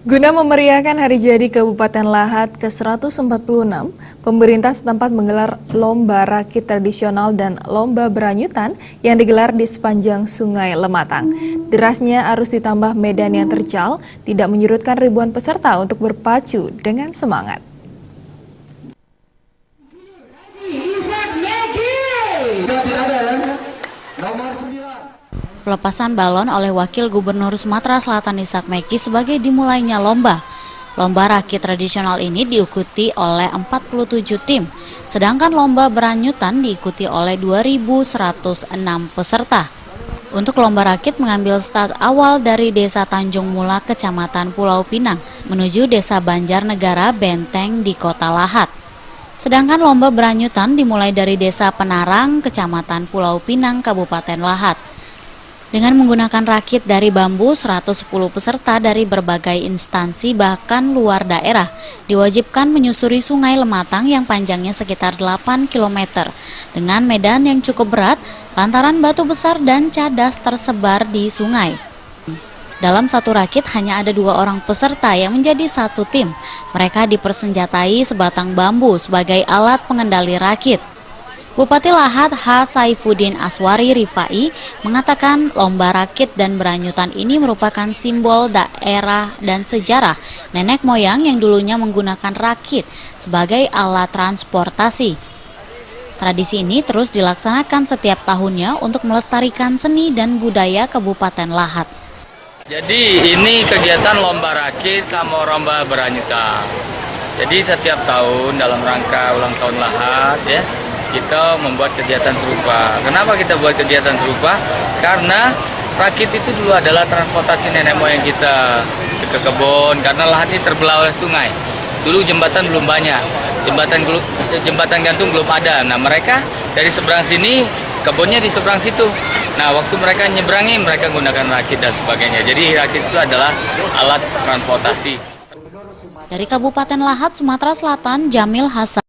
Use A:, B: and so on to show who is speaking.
A: Guna memeriahkan hari jadi Kabupaten Lahat ke-146, pemerintah setempat menggelar lomba rakit tradisional dan lomba beranyutan yang digelar di sepanjang Sungai Lematang. Derasnya arus ditambah medan yang terjal tidak menyurutkan ribuan peserta untuk berpacu dengan semangat.
B: Pelepasan balon oleh Wakil Gubernur Sumatera Selatan Ishak Mekki sebagai dimulainya lomba. Lomba rakit tradisional ini diikuti oleh 47 tim, sedangkan lomba beranyutan diikuti oleh 2.106 peserta. Untuk lomba rakit mengambil start awal dari Desa Tanjung Mula, Kecamatan Pulau Pinang, menuju Desa Banjarnegara Benteng di Kota Lahat. Sedangkan lomba beranyutan dimulai dari Desa Penarang, Kecamatan Pulau Pinang, Kabupaten Lahat. Dengan menggunakan rakit dari bambu, 110 peserta dari berbagai instansi bahkan luar daerah diwajibkan menyusuri Sungai Lematang yang panjangnya sekitar 8 km dengan medan yang cukup berat lantaran batu besar dan cadas tersebar di sungai. Dalam satu rakit hanya ada 2 orang peserta yang menjadi satu tim. Mereka dipersenjatai sebatang bambu sebagai alat pengendali rakit. Bupati Lahat H. Saifuddin Aswari Rifai mengatakan lomba rakit dan beranyutan ini merupakan simbol daerah dan sejarah nenek moyang yang dulunya menggunakan rakit sebagai alat transportasi. Tradisi ini terus dilaksanakan setiap tahunnya untuk melestarikan seni dan budaya Kabupaten Lahat.
C: Jadi ini kegiatan lomba rakit sama lomba beranyutan. Jadi setiap tahun dalam rangka ulang tahun Lahat ya, kita membuat kegiatan serupa. Kenapa kita buat kegiatan serupa? Karena rakit itu dulu adalah transportasi nenek moyang kita ke kebun, karena Lahat ini terbelah oleh sungai. Dulu jembatan belum banyak, jembatan gantung belum ada. Nah mereka dari seberang sini, kebunnya di seberang situ. Nah waktu mereka nyeberangi, mereka menggunakan rakit dan sebagainya. Jadi rakit itu adalah alat transportasi.
B: Dari Kabupaten Lahat, Sumatera Selatan, Jamil Hasan.